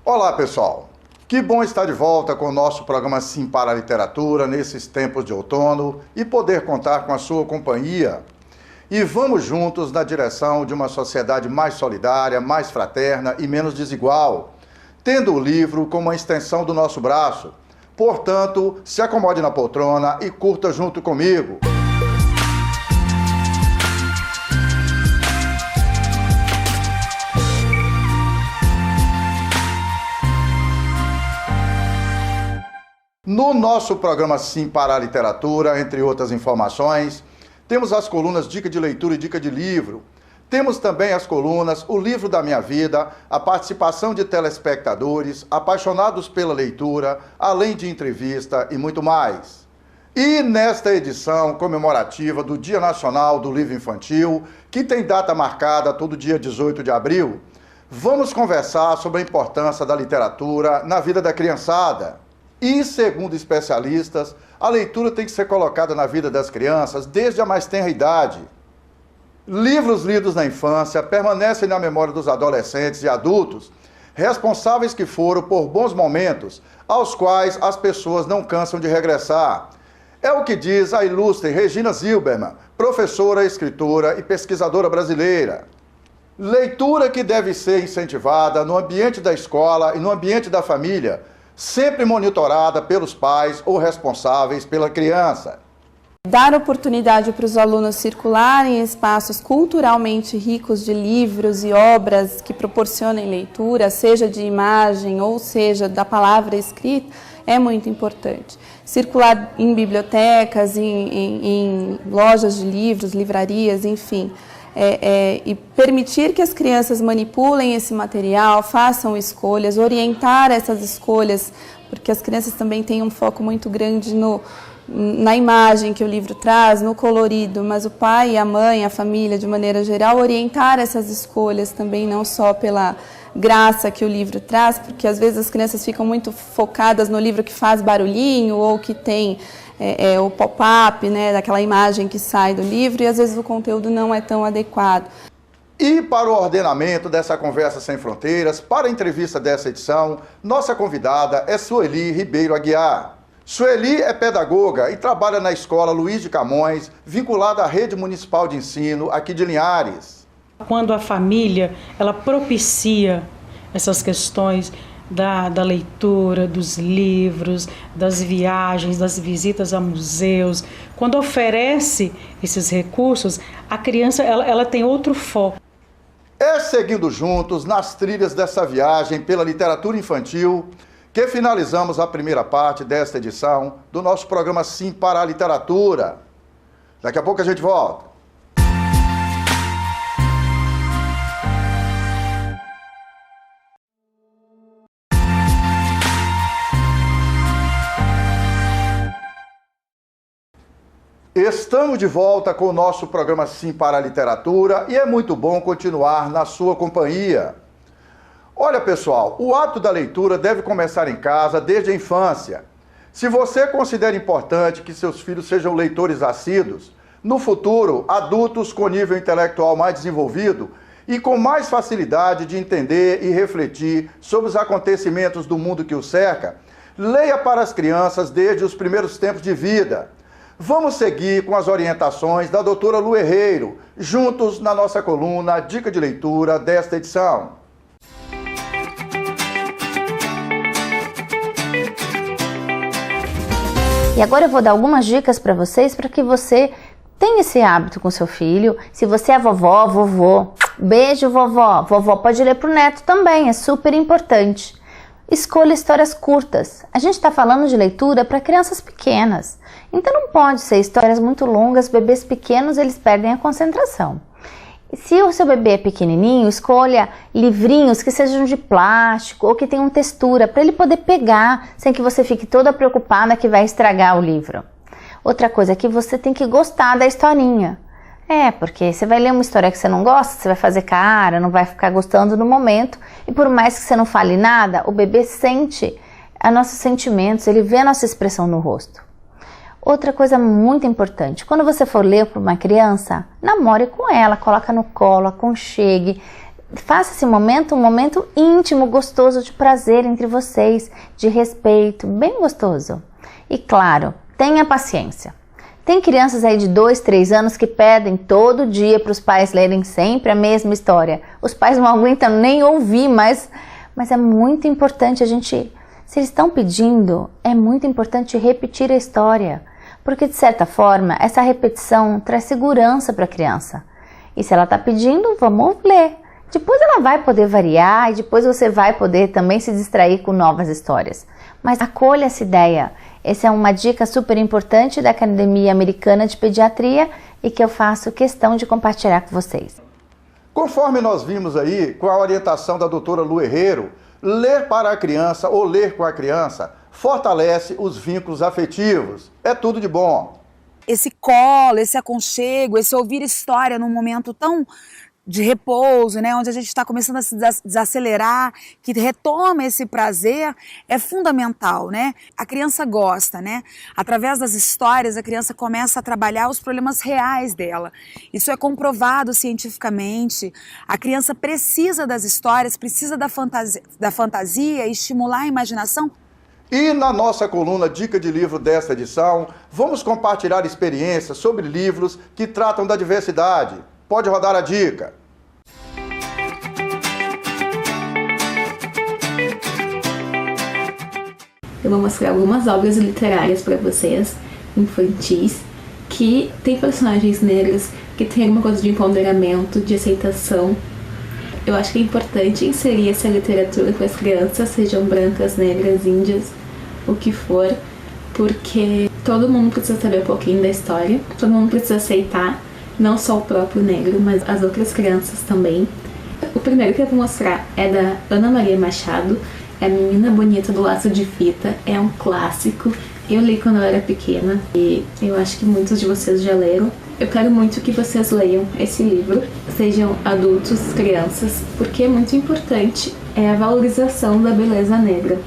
Olá, pessoal! Que bom estar de volta com o nosso programa Sim para a Literatura nesses tempos de outono e poder contar com a sua companhia. E vamos juntos na direção de uma sociedade mais solidária, mais fraterna e menos desigual, tendo o livro como uma extensão do nosso braço. Portanto, se acomode na poltrona e curta junto comigo. No nosso programa Sim para a Literatura, entre outras informações, temos as colunas Dica de Leitura e Dica de Livro. Temos também as colunas O Livro da Minha Vida, a participação de telespectadores, apaixonados pela leitura, além de entrevista e muito mais. E nesta edição comemorativa do Dia Nacional do Livro Infantil, que tem data marcada todo dia 18 de abril, vamos conversar sobre a importância da literatura na vida da criançada. E, segundo especialistas, a leitura tem que ser colocada na vida das crianças desde a mais tenra idade. Livros lidos na infância permanecem na memória dos adolescentes e adultos, responsáveis que foram por bons momentos, aos quais as pessoas não cansam de regressar. É o que diz a ilustre Regina Zilberman, professora, escritora e pesquisadora brasileira. Leitura que deve ser incentivada no ambiente da escola e no ambiente da família, sempre monitorada pelos pais ou responsáveis pela criança. Dar oportunidade para os alunos circularem em espaços culturalmente ricos de livros e obras que proporcionem leitura, seja de imagem ou seja da palavra escrita, é muito importante. Circular em bibliotecas, em lojas de livros, livrarias, enfim. E permitir que as crianças manipulem esse material, façam escolhas, orientar essas escolhas, porque as crianças também têm um foco muito grande na imagem que o livro traz, no colorido, mas o pai e a mãe, a família de maneira geral, orientar essas escolhas também, não só pela graça que o livro traz, porque às vezes as crianças ficam muito focadas no livro que faz barulhinho ou que tem o pop-up, né, daquela imagem que sai do livro, e às vezes o conteúdo não é tão adequado. E para o ordenamento dessa Conversa Sem Fronteiras, para a entrevista dessa edição, nossa convidada é Sueli Ribeiro Aguiar. Sueli é pedagoga e trabalha na Escola Luiz de Camões, vinculada à Rede Municipal de Ensino aqui de Linhares. Quando a família ela propicia essas questões da leitura, dos livros, das viagens, das visitas a museus, quando oferece esses recursos, a criança ela tem outro foco. É seguindo juntos nas trilhas dessa viagem pela literatura infantil que finalizamos a primeira parte desta edição do nosso programa Sim para a Literatura. Daqui a pouco a gente volta. Estamos de volta com o nosso programa Sim para a Literatura e é muito bom continuar na sua companhia. Olha, pessoal, o hábito da leitura deve começar em casa desde a infância. Se você considera importante que seus filhos sejam leitores assíduos, no futuro, adultos com nível intelectual mais desenvolvido e com mais facilidade de entender e refletir sobre os acontecimentos do mundo que os cerca, leia para as crianças desde os primeiros tempos de vida. Vamos seguir com as orientações da doutora Lu Herreiro, juntos na nossa coluna Dica de Leitura desta edição. E agora eu vou dar algumas dicas para vocês para que você tenha esse hábito com seu filho. Se você é vovó, vovô, beijo vovó. Vovó pode ler para o neto também, é super importante. Escolha histórias curtas. A gente está falando de leitura para crianças pequenas. Então não pode ser histórias muito longas, bebês pequenos eles perdem a concentração. Se o seu bebê é pequenininho, escolha livrinhos que sejam de plástico ou que tenham textura para ele poder pegar sem que você fique toda preocupada que vai estragar o livro. Outra coisa é que você tem que gostar da historinha. Porque você vai ler uma história que você não gosta, você vai fazer cara, não vai ficar gostando no momento e por mais que você não fale nada, o bebê sente os nossos sentimentos, ele vê a nossa expressão no rosto. Outra coisa muito importante, quando você for ler para uma criança, namore com ela, coloca no colo, aconchegue, Faça esse momento um momento íntimo, gostoso, de prazer entre vocês, de respeito, bem gostoso. E claro, tenha paciência. Tem crianças aí de 2, 3 anos que pedem todo dia para os pais lerem sempre a mesma história. Os pais não aguentam nem ouvir, mas é muito importante a gente... Se eles estão pedindo, é muito importante repetir a história. Porque, de certa forma, essa repetição traz segurança para a criança. E se ela está pedindo, vamos ler. Depois ela vai poder variar e depois você vai poder também se distrair com novas histórias. Mas acolha essa ideia. Essa é uma dica super importante da Academia Americana de Pediatria e que eu faço questão de compartilhar com vocês. Conforme nós vimos aí, com a orientação da doutora Lu Herrero, ler para a criança ou ler com a criança fortalece os vínculos afetivos. É tudo de bom. Esse colo, esse aconchego, esse ouvir história num momento tão de repouso, né, onde a gente está começando a se desacelerar, que retoma esse prazer, é fundamental, né? A criança gosta, né? Através das histórias, a criança começa a trabalhar os problemas reais dela. Isso é comprovado cientificamente. A criança precisa das histórias, precisa da fantasia, estimular a imaginação. E na nossa coluna Dica de Livro desta edição, vamos compartilhar experiências sobre livros que tratam da diversidade. Pode rodar a dica. Eu vou mostrar algumas obras literárias para vocês, infantis, que tem personagens negros, que tem uma coisa de empoderamento, de aceitação. Eu acho que é importante inserir essa literatura com as crianças, sejam brancas, negras, índias, o que for, porque todo mundo precisa saber um pouquinho da história, todo mundo precisa aceitar, não só o próprio negro, mas as outras crianças também. O primeiro que eu vou mostrar é da Ana Maria Machado, é A Menina Bonita do Laço de Fita, é um clássico. Eu li quando eu era pequena e eu acho que muitos de vocês já leram. Eu quero muito que vocês leiam esse livro, sejam adultos, crianças, porque é muito importante, é a valorização da beleza negra.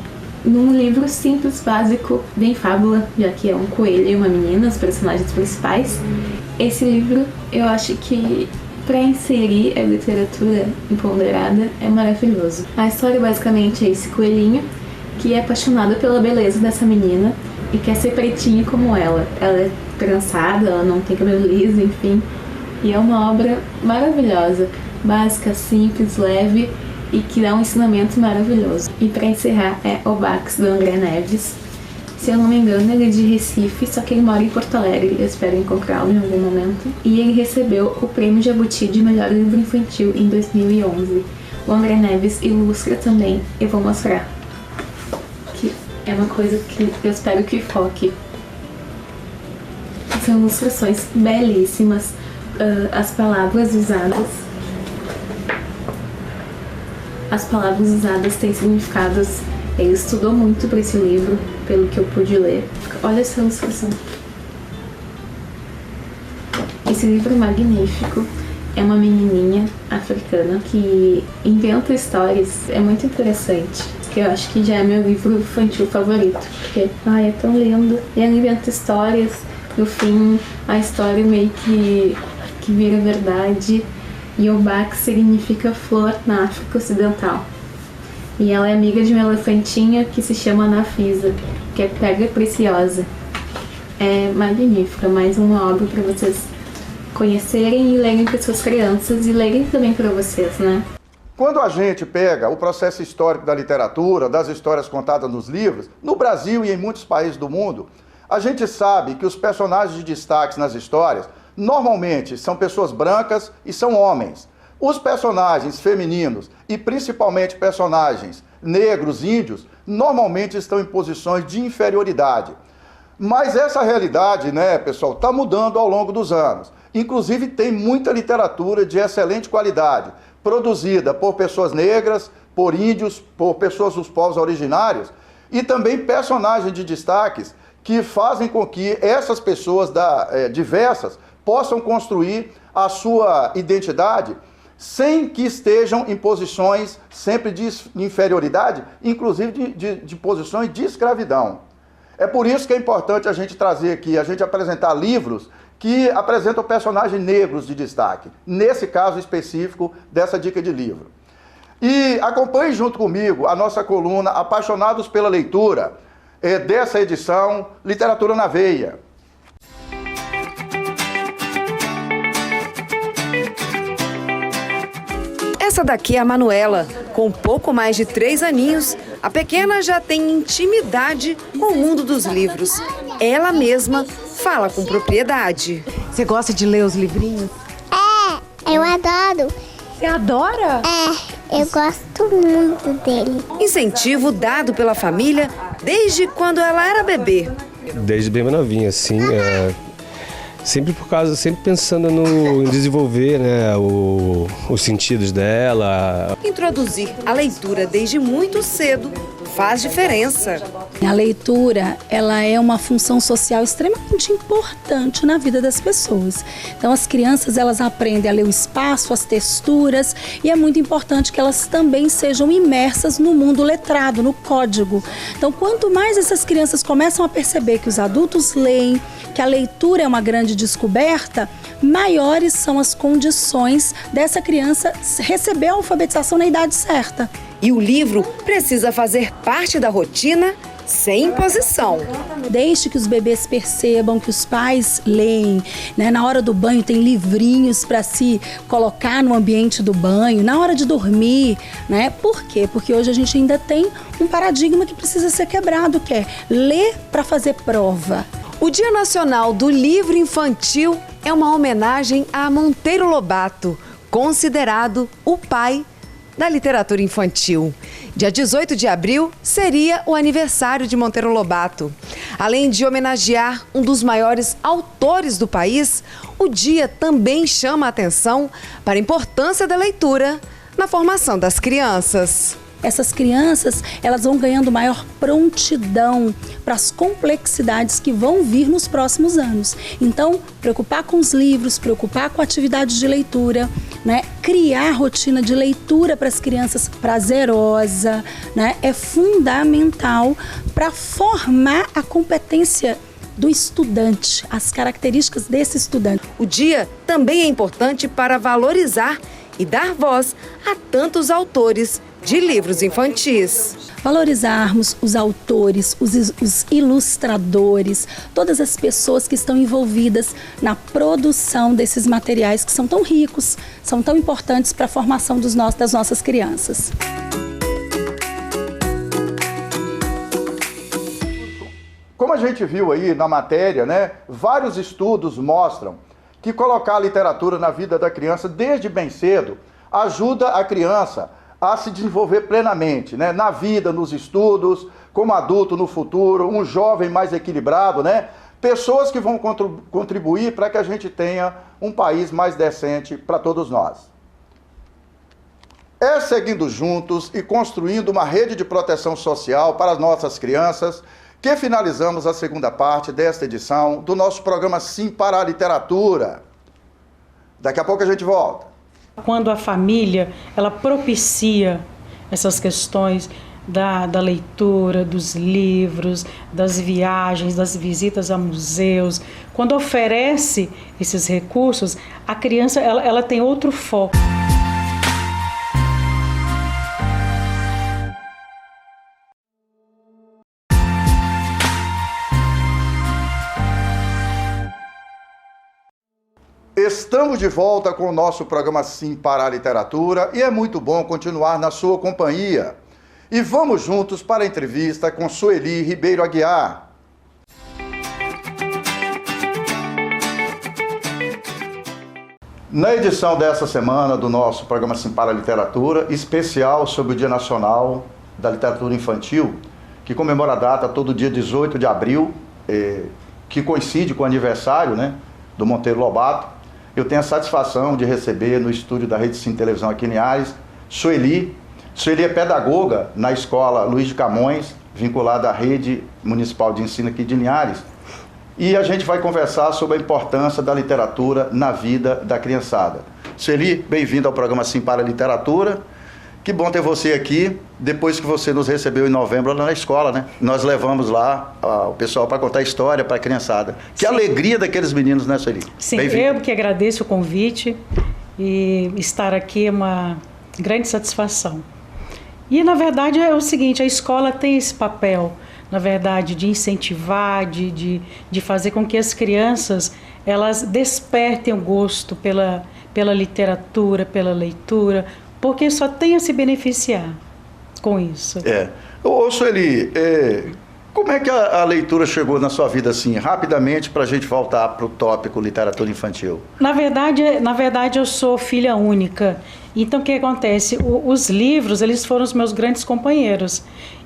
Num livro simples, básico, bem fábula, já que é um coelho e uma menina, os personagens principais, esse livro eu acho que para inserir a literatura empoderada é maravilhoso. A história basicamente é esse coelhinho que é apaixonado pela beleza dessa menina e quer ser pretinho como ela. Ela é trançada, ela não tem cabelo liso, enfim. E é uma obra maravilhosa, básica, simples, leve e que dá um ensinamento maravilhoso. E para encerrar é O Bax, do André Neves. Se eu não me engano, ele é de Recife, só que ele mora em Porto Alegre. Eu espero encontrá-lo em algum momento. E ele recebeu o Prêmio Jabuti de Melhor Livro Infantil em 2011. O André Neves ilustra também. Eu vou mostrar. Que é uma coisa que eu espero que foque. São ilustrações belíssimas. As palavras usadas. As palavras usadas têm significados. Ele estudou muito para esse livro, pelo que eu pude ler. Olha essa ilustração. Esse livro é magnífico. É uma menininha africana que inventa histórias. É muito interessante. Que eu acho que já é meu livro infantil favorito. Porque, é tão lindo. E ela inventa histórias. No fim, a história meio que vira verdade. E Obax significa flor na África Ocidental. E ela é amiga de uma elefantinha que se chama Nafisa, que é pedra preciosa. É magnífica, mais uma obra para vocês conhecerem e lerem para suas crianças e lerem também para vocês, né? Quando a gente pega o processo histórico da literatura, das histórias contadas nos livros, no Brasil e em muitos países do mundo, a gente sabe que os personagens de destaque nas histórias normalmente são pessoas brancas e são homens. Os personagens femininos e principalmente personagens negros, índios, normalmente estão em posições de inferioridade. Mas essa realidade, né, pessoal, está mudando ao longo dos anos. Inclusive tem muita literatura de excelente qualidade, produzida por pessoas negras, por índios, por pessoas dos povos originários e também personagens de destaques que fazem com que essas pessoas diversas possam construir a sua identidade sem que estejam em posições sempre de inferioridade, inclusive de posições de escravidão. É por isso que é importante a gente trazer aqui, a gente apresentar livros que apresentam personagens negros de destaque, nesse caso específico dessa dica de livro. E acompanhe junto comigo a nossa coluna Apaixonados pela Leitura, dessa edição Literatura na Veia. Essa daqui é a Manuela. Com pouco mais de 3 aninhos, a pequena já tem intimidade com o mundo dos livros. Ela mesma fala com propriedade. Você gosta de ler os livrinhos? Eu adoro. Você adora? Eu gosto muito dele. Incentivo dado pela família desde quando ela era bebê. Desde bem mais novinha, assim, sempre pensando em desenvolver, né, os sentidos dela. Introduzir a leitura desde muito cedo faz diferença. A leitura, ela é uma função social extremamente importante na vida das pessoas. Então, as crianças, elas aprendem a ler o espaço, as texturas, e é muito importante que elas também sejam imersas no mundo letrado, no código. Então, quanto mais essas crianças começam a perceber que os adultos leem, que a leitura é uma grande descoberta, maiores são as condições dessa criança receber a alfabetização na idade certa. E o livro precisa fazer parte da rotina sem imposição. Desde que os bebês percebam que os pais leem, né? Na hora do banho tem livrinhos para se colocar no ambiente do banho, na hora de dormir, né? Por quê? Porque hoje a gente ainda tem um paradigma que precisa ser quebrado, que é ler para fazer prova. O Dia Nacional do Livro Infantil é uma homenagem a Monteiro Lobato, considerado o pai da literatura infantil. Dia 18 de abril seria o aniversário de Monteiro Lobato. Além de homenagear um dos maiores autores do país, o dia também chama a atenção para a importância da leitura na formação das crianças. Essas crianças, elas vão ganhando maior prontidão para as complexidades que vão vir nos próximos anos. Então, preocupar com os livros, preocupar com a atividade de leitura, né? Criar rotina de leitura para as crianças prazerosa, né? É fundamental para formar a competência do estudante, as características desse estudante. O dia também é importante para valorizar e dar voz a tantos autores de livros infantis. Valorizarmos os autores, os ilustradores, todas as pessoas que estão envolvidas na produção desses materiais que são tão ricos, são tão importantes para a formação das nossas crianças. Como a gente viu aí na matéria, né, vários estudos mostram que colocar a literatura na vida da criança desde bem cedo ajuda a criança a se desenvolver plenamente, né? Na vida, nos estudos, como adulto no futuro, um jovem mais equilibrado, né? Pessoas que vão contribuir para que a gente tenha um país mais decente para todos nós. É seguindo juntos e construindo uma rede de proteção social para as nossas crianças que finalizamos a segunda parte desta edição do nosso programa Sim para a Literatura. Daqui a pouco a gente volta. Quando a família, ela propicia essas questões da leitura, dos livros, das viagens, das visitas a museus, quando oferece esses recursos, a criança ela tem outro foco. Estamos de volta com o nosso programa Sim para a Literatura e é muito bom continuar na sua companhia. E vamos juntos para a entrevista com Sueli Ribeiro Aguiar. Na edição dessa semana do nosso programa Sim para a Literatura, especial sobre o Dia Nacional da Literatura Infantil, que comemora a data todo dia 18 de abril, que coincide com o aniversário, né, do Monteiro Lobato, eu tenho a satisfação de receber no estúdio da Rede Sim Televisão aqui em Linhares, Sueli. Sueli é pedagoga na escola Luiz de Camões, vinculada à Rede Municipal de Ensino aqui de Linhares. E a gente vai conversar sobre a importância da literatura na vida da criançada. Sueli, bem-vinda ao programa Sim para a Literatura. Que bom ter você aqui, depois que você nos recebeu em novembro lá na escola, né? Nós levamos lá o pessoal para contar história para a criançada. Que alegria daqueles meninos, né, Sueli? Sim, eu que agradeço o convite e estar aqui é uma grande satisfação. E, na verdade, é o seguinte, a escola tem esse papel, na verdade, de incentivar, de fazer com que as crianças, elas despertem o gosto pela literatura, pela leitura, porque só tem a se beneficiar com isso. Ô Sueli, como é que a leitura chegou na sua vida assim, rapidamente, para a gente voltar para o tópico literatura infantil? Na verdade, eu sou filha única. Então, o que acontece? Os livros, eles foram os meus grandes companheiros.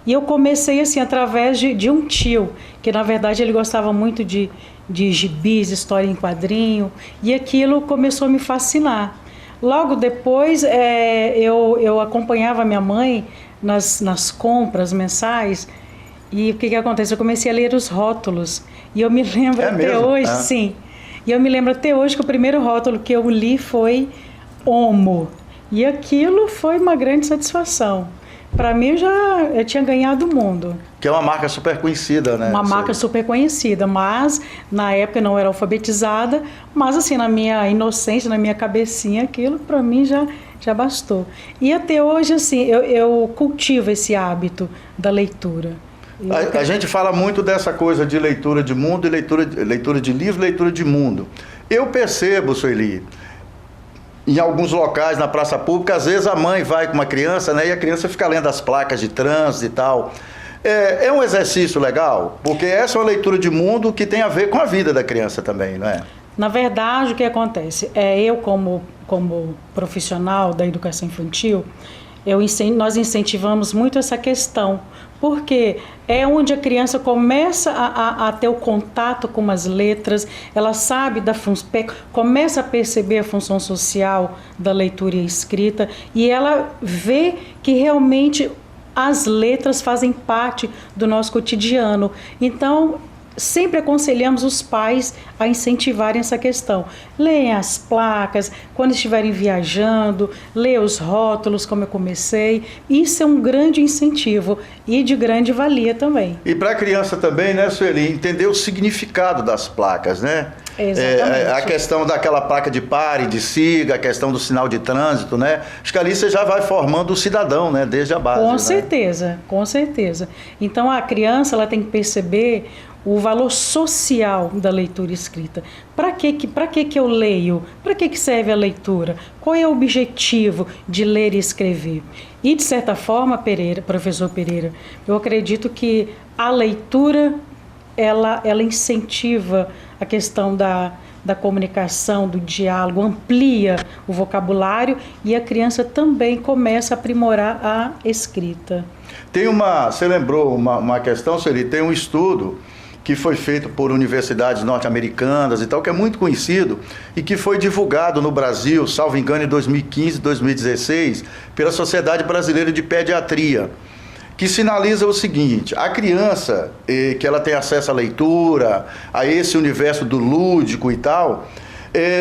E eu comecei assim, através de um tio, que na verdade ele gostava muito de gibis, história em quadrinho, e aquilo começou a me fascinar. Logo depois, eu acompanhava minha mãe nas compras mensais, e o que acontece? Eu comecei a ler os rótulos, e eu me lembro até hoje, sim, e eu me lembro até hoje que o primeiro rótulo que eu li foi Homo, e aquilo foi uma grande satisfação. Para mim, eu tinha ganhado o mundo. Que é uma marca super conhecida, né? Uma marca super conhecida, mas na época não era alfabetizada, mas assim, na minha inocência, na minha cabecinha, aquilo para mim já bastou. E até hoje, assim, eu cultivo esse hábito da leitura. A gente fala muito dessa coisa de leitura de mundo e leitura de livro, leitura de mundo. Eu percebo, Sueli, em alguns locais, na praça pública, às vezes a mãe vai com uma criança, né, e a criança fica lendo as placas de trânsito e tal. É um exercício legal, porque essa é uma leitura de mundo que tem a ver com a vida da criança também, não é? Na verdade, o que acontece? Eu, como profissional da educação infantil, nós incentivamos muito essa questão, porque é onde a criança começa a ter o contato com as letras, ela sabe começa a perceber a função social da leitura e escrita, e ela vê que realmente as letras fazem parte do nosso cotidiano. Então, sempre aconselhamos os pais a incentivarem essa questão. Leem as placas, quando estiverem viajando, leem os rótulos, como eu comecei. Isso é um grande incentivo e de grande valia também. E para a criança também, né, Sueli, entender o significado das placas, né? Exatamente. A questão daquela placa de pare, de siga, a questão do sinal de trânsito, né? Acho que ali você já vai formando o cidadão, né? Desde a base. Com certeza, com certeza. Então a criança ela tem que perceber o valor social da leitura escrita. Para que eu leio? Para que serve a leitura? Qual é o objetivo de ler e escrever? E, de certa forma, professor Pereira, eu acredito que a leitura, ela incentiva a questão da comunicação, do diálogo, amplia o vocabulário e a criança também começa a aprimorar a escrita. Você lembrou uma questão, Sueli, tem um estudo que foi feito por universidades norte-americanas e tal, que é muito conhecido e que foi divulgado no Brasil, salvo engano, em 2015, 2016, pela Sociedade Brasileira de Pediatria, que sinaliza o seguinte: a criança que ela tem acesso à leitura, a esse universo do lúdico e tal,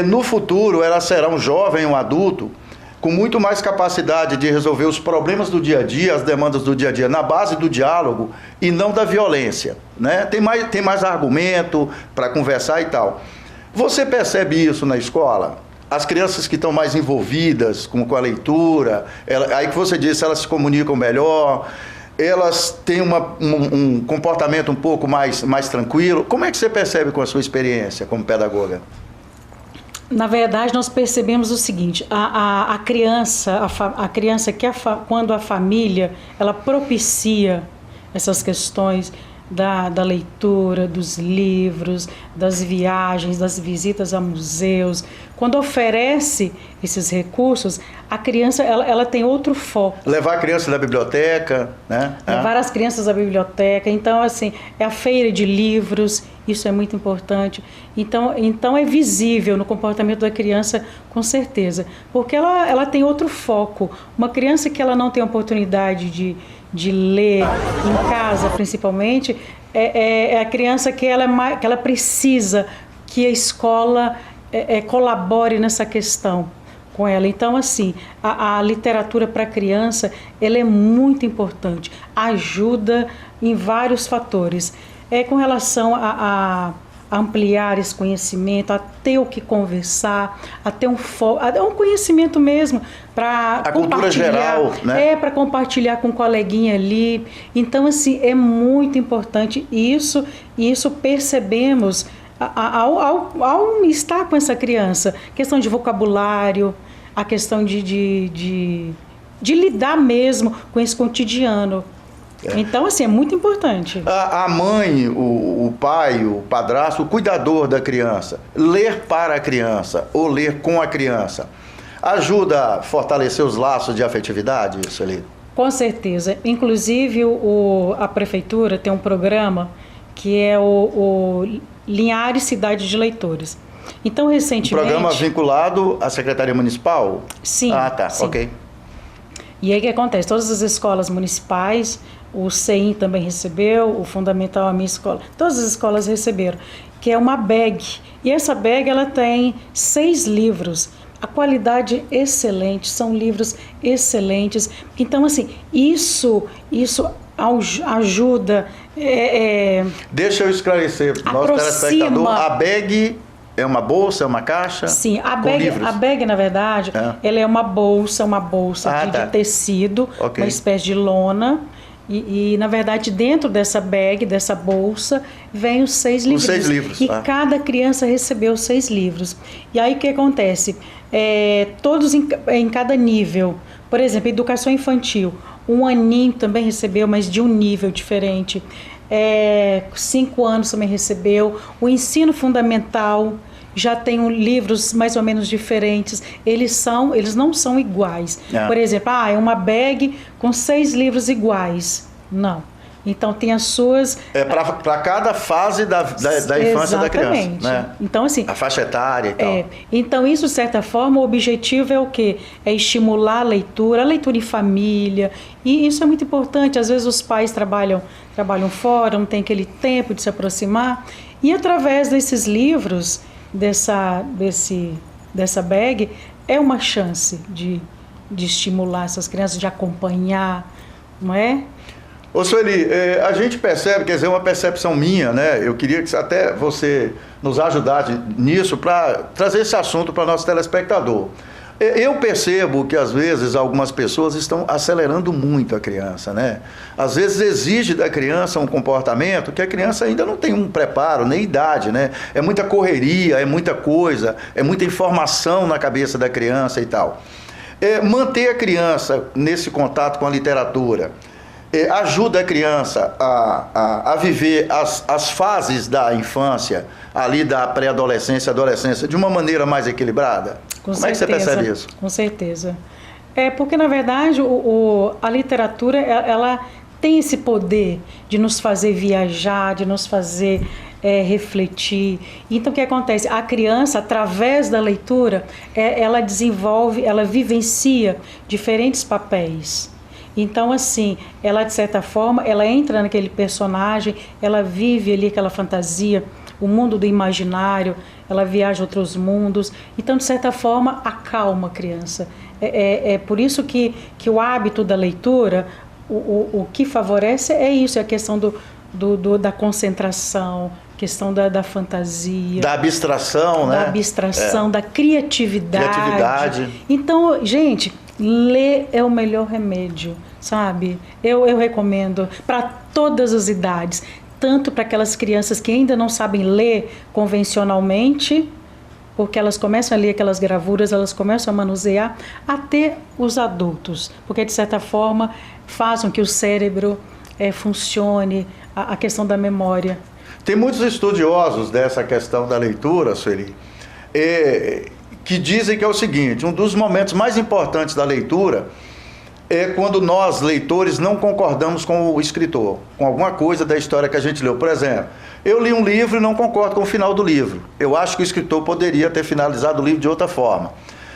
no futuro ela será um jovem, um adulto, com muito mais capacidade de resolver os problemas do dia a dia, as demandas do dia a dia, na base do diálogo e não da violência, né? Tem mais argumento para conversar e tal. Você percebe isso na escola? As crianças que estão mais envolvidas com a leitura, aí que você disse, elas se comunicam melhor, elas têm um comportamento um pouco mais tranquilo. Como é que você percebe com a sua experiência como pedagoga? Na verdade, nós percebemos o seguinte: a criança quando a família ela propicia essas questões da leitura, dos livros, das viagens, das visitas a museus, quando oferece esses recursos, a criança ela tem outro foco. Levar a criança na biblioteca, né? Levar as crianças à biblioteca. Então, assim, é a feira de livros, isso é muito importante. Então é visível no comportamento da criança, com certeza, porque ela tem outro foco. Uma criança que ela não tem a oportunidade de ler em casa, principalmente, é a criança que ela precisa que a escola colabore nessa questão, com ela. Então, assim, a literatura para criança, ela é muito importante, ajuda em vários fatores. Com relação a ampliar esse conhecimento, a ter o que conversar, a ter um conhecimento mesmo para compartilhar. Cultura geral, né? Para compartilhar com um coleguinha ali. Então, assim, é muito importante isso percebemos ao estar com essa criança. Questão de vocabulário, a questão de lidar mesmo com esse cotidiano. Então, assim, é muito importante. A mãe, o pai, o padrasto, o cuidador da criança, ler para a criança ou ler com a criança, ajuda a fortalecer os laços de afetividade, isso ali? Com certeza. Inclusive, a prefeitura tem um programa que é o Linhares Cidade de Leitores. Então, recentemente... Um programa vinculado à Secretaria Municipal? Sim. Ah, tá, sim. ok. E aí o que acontece? Todas as escolas municipais, o CEIM também recebeu, o Fundamental, a minha escola, todas as escolas receberam, que é uma bag. E essa bag, ela tem 6 livros. A qualidade excelente, são livros excelentes. Então, assim, isso ajuda... Deixa eu esclarecer para o nosso telespectador. A bag é uma bolsa, é uma caixa? Sim, a bag, na verdade, ela é uma bolsa de tecido, uma espécie de lona. E, na verdade, dentro dessa bag, dessa bolsa, vem os 6 livros. Os 6 livros. E cada criança recebeu 6 livros. E aí o que acontece? Todos em cada nível. Por exemplo, educação infantil. 1 aninho também recebeu, mas de um nível diferente. 5 anos também recebeu. O ensino fundamental já tem livros mais ou menos diferentes. Eles não são iguais. Por exemplo, é uma bag com 6 livros iguais. Não. Então tem as suas... para cada fase da infância da criança. Né? Então, assim, a faixa etária e tal. Então isso, de certa forma, o objetivo é o quê? É estimular a leitura em família. E isso é muito importante. Às vezes os pais trabalham fora, não tem aquele tempo de se aproximar. E através desses livros, dessa bag, é uma chance de estimular essas crianças, de acompanhar, não é? Ô, Sueli, a gente percebe, quer dizer, uma percepção minha, né? Eu queria que até você nos ajudasse nisso para trazer esse assunto para o nosso telespectador. Eu percebo que, às vezes, algumas pessoas estão acelerando muito a criança, né? Às vezes exige da criança um comportamento que a criança ainda não tem um preparo, nem idade, né? É muita correria, é muita coisa, é muita informação na cabeça da criança e tal. Manter a criança nesse contato com a literatura ajuda a criança a viver as fases da infância, ali da pré-adolescência, adolescência, de uma maneira mais equilibrada? Como é que você percebe isso? Com certeza. Porque, na verdade, a literatura, ela tem esse poder de nos fazer viajar, de nos fazer refletir. Então, o que acontece? A criança, através da leitura, ela desenvolve, ela vivencia diferentes papéis. Então, assim, ela, de certa forma, ela entra naquele personagem, ela vive ali aquela fantasia, o mundo do imaginário, ela viaja a outros mundos. Então, de certa forma, acalma a criança. Por isso que o hábito da leitura, o que favorece é isso, é a questão da concentração, questão da fantasia. Da abstração, né? Da abstração, da criatividade. Então, gente, ler é o melhor remédio, sabe? Eu recomendo para todas as idades, tanto para aquelas crianças que ainda não sabem ler convencionalmente, porque elas começam a ler aquelas gravuras, elas começam a manusear, até os adultos, porque de certa forma fazem que o cérebro funcione, a questão da memória. Tem muitos estudiosos dessa questão da leitura, Sueli, que dizem que é o seguinte: um dos momentos mais importantes da leitura é quando nós, leitores, não concordamos com o escritor, com alguma coisa da história que a gente leu. Por exemplo, eu li um livro e não concordo com o final do livro. Eu acho que o escritor poderia ter finalizado o livro de outra forma.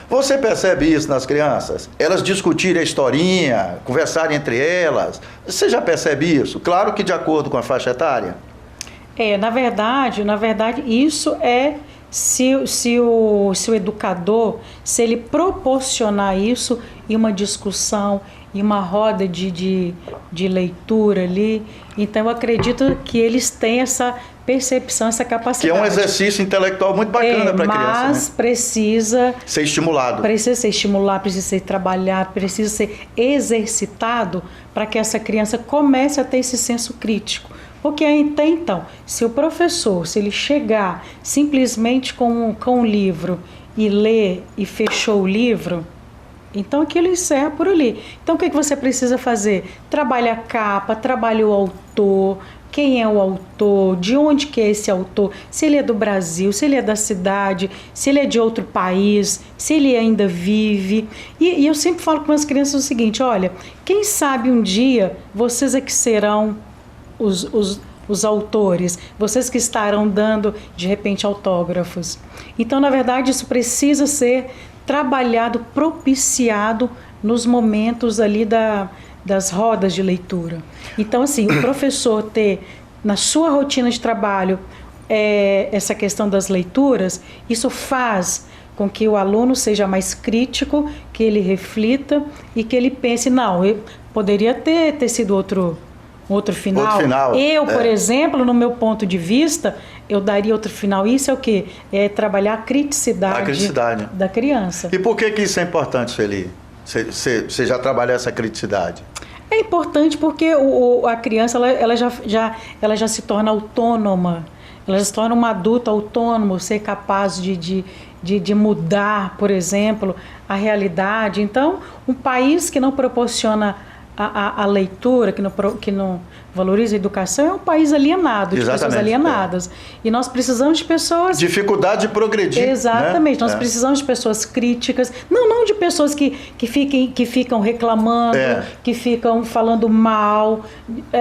Você percebe isso nas crianças? Elas discutirem a historinha, conversarem entre elas. Você já percebe isso? Claro que de acordo com a faixa etária. Na verdade, isso é se o educador, se ele proporcionar isso em uma discussão, em uma roda de leitura ali, então eu acredito que eles têm essa percepção, essa capacidade. Que é um exercício intelectual muito bacana para a criança. Mas né? precisa ser estimulado. Precisa ser estimulado, precisa ser trabalhado, precisa ser exercitado para que essa criança comece a ter esse senso crítico. Porque até então, se o professor, se ele chegar simplesmente com um livro e ler e fechou o livro, então aquilo encerra por ali. Então o que você precisa fazer? Trabalha a capa, trabalha o autor, quem é o autor, de onde que é esse autor, se ele é do Brasil, se ele é da cidade, se ele é de outro país, se ele ainda vive. E eu sempre falo com as crianças o seguinte, olha, quem sabe um dia vocês é que serão os autores, vocês que estarão dando, de repente, autógrafos. Então, na verdade, isso precisa ser trabalhado, propiciado nos momentos ali das rodas de leitura. Então, assim, o professor ter na sua rotina de trabalho essa questão das leituras, isso faz com que o aluno seja mais crítico, que ele reflita e que ele pense, não, eu poderia ter sido outro final. Eu, por exemplo, no meu ponto de vista, eu daria outro final. Isso é o quê? É trabalhar a criticidade da criança. E por que isso é importante, Sueli? Você já trabalhou essa criticidade? É importante porque a criança ela já se torna autônoma, ela já se torna uma adulta autônoma, ser capaz de mudar, por exemplo, a realidade. Então, um país que não proporciona a leitura, que não valoriza a educação, é um país alienado, de pessoas alienadas. E nós precisamos de pessoas... Dificuldade de progredir. Exatamente. Né? Nós precisamos de pessoas críticas, não de pessoas que ficam reclamando, que ficam falando mal.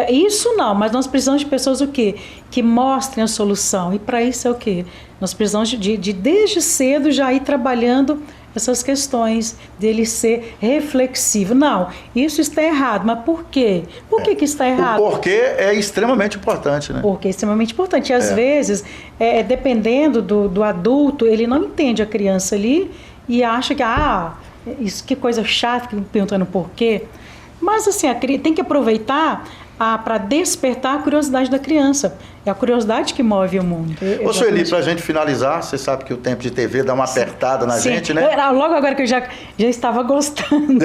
Isso não, mas nós precisamos de pessoas o quê? Que mostrem a solução. E para isso é o quê? Nós precisamos de desde cedo já ir trabalhando essas questões dele ser reflexivo. Não, isso está errado, mas por quê? Por que está errado? O porquê é extremamente importante, né? Porque é extremamente importante. E às vezes, dependendo do adulto, ele não entende a criança ali e acha que, isso que coisa chata, perguntando por quê. Mas assim, tem que aproveitar para despertar a curiosidade da criança. É a curiosidade que move o mundo. Ô, Sueli, para a gente finalizar, você sabe que o tempo de TV dá uma apertada na gente, né? Logo agora que eu já estava gostando.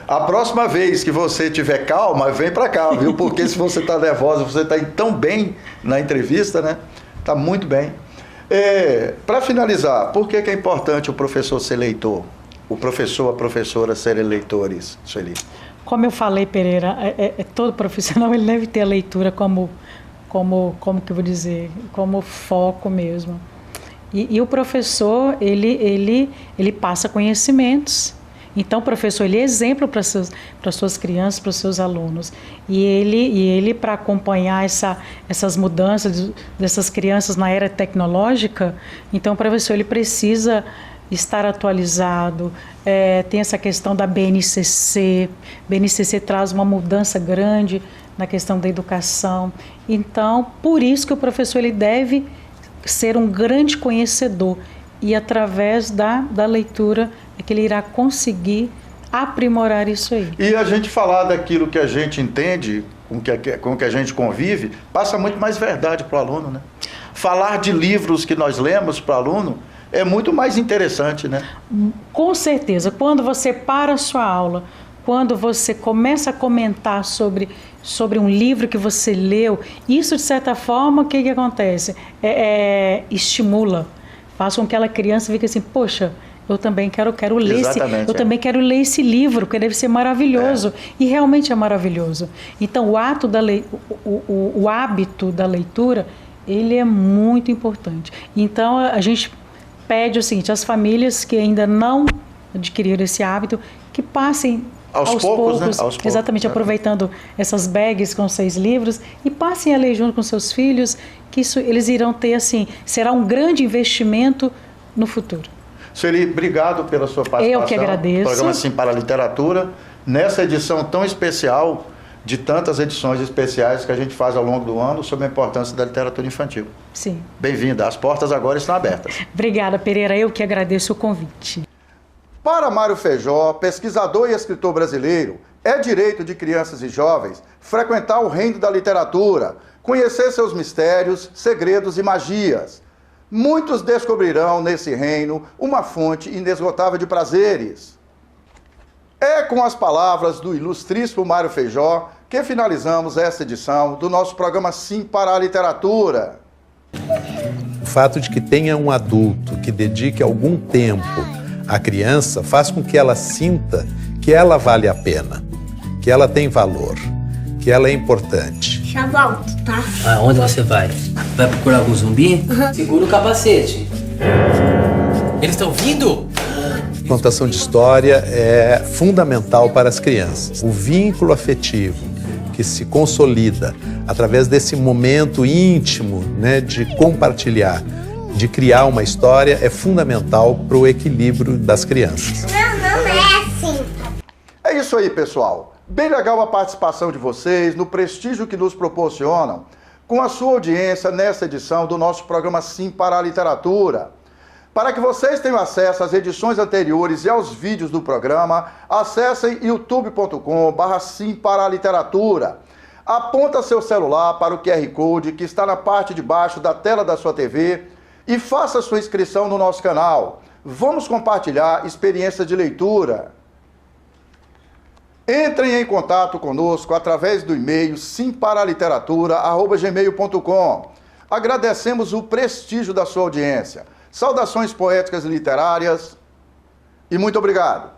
A próxima vez que você tiver calma, vem para cá, viu? Porque se você está nervosa, você está indo tão bem na entrevista, né? Está muito bem. Para finalizar, por que é importante o professor ser leitor? O professor, a professora serem leitores, Sueli? Como eu falei, Pereira, todo profissional ele deve ter a leitura como que eu vou dizer, como foco mesmo. E o professor, ele passa conhecimentos. Então, o professor, ele é exemplo para suas crianças, para os seus alunos. E ele para acompanhar essas mudanças dessas crianças na era tecnológica, então o professor, ele precisa estar atualizado, tem essa questão da BNCC. BNCC traz uma mudança grande na questão da educação. Então, por isso que o professor ele deve ser um grande conhecedor e através da leitura é que ele irá conseguir aprimorar isso aí. E a gente falar daquilo que a gente entende, com que a gente convive, passa muito mais verdade para o aluno, né? Falar de livros que nós lemos para o aluno é muito mais interessante, né? Com certeza. Quando você para a sua aula, quando você começa a comentar sobre um livro que você leu, isso, de certa forma, o que acontece? Estimula. Faz com que aquela criança fique assim, poxa, eu também quero ler também quero ler esse livro, porque deve ser maravilhoso. E realmente é maravilhoso. Então, o hábito da leitura, ele é muito importante. Então, a gente pede o seguinte, as famílias que ainda não adquiriram esse hábito, que passem aos poucos, né? Exatamente, aproveitando essas bags com 6 livros, e passem a ler junto com seus filhos, que isso eles irão ter, assim, será um grande investimento no futuro. Sueli, obrigado pela sua participação. Eu que agradeço. No programa Sim para a Literatura, nessa edição tão especial de tantas edições especiais que a gente faz ao longo do ano sobre a importância da literatura infantil. Sim. Bem-vinda, as portas agora estão abertas. Obrigada, Pereira, eu que agradeço o convite. Para Mário Feijó, pesquisador e escritor brasileiro, é direito de crianças e jovens frequentar o reino da literatura, conhecer seus mistérios, segredos e magias. Muitos descobrirão nesse reino uma fonte inesgotável de prazeres. É com as palavras do ilustríssimo Mário Feijó que finalizamos esta edição do nosso programa Sim para a Literatura. O fato de que tenha um adulto que dedique algum tempo à criança faz com que ela sinta que ela vale a pena, que ela tem valor, que ela é importante. Já volto, tá? Aonde você vai? Vai procurar algum zumbi? Segura o capacete. Eles estão vindo? Contação de história é fundamental para as crianças. O vínculo afetivo que se consolida através desse momento íntimo, né, de compartilhar, de criar uma história, é fundamental para o equilíbrio das crianças. Não é assim. É isso aí, pessoal. Bem legal a participação de vocês, no prestígio que nos proporcionam, com a sua audiência nesta edição do nosso programa Sim para a Literatura. Para que vocês tenham acesso às edições anteriores e aos vídeos do programa, acessem youtube.com/Sim para a Literatura. Aponta seu celular para o QR Code que está na parte de baixo da tela da sua TV e faça sua inscrição no nosso canal. Vamos compartilhar experiências de leitura. Entrem em contato conosco através do e-mail simparaliteratura@gmail.com. Agradecemos o prestígio da sua audiência. Saudações poéticas e literárias e muito obrigado.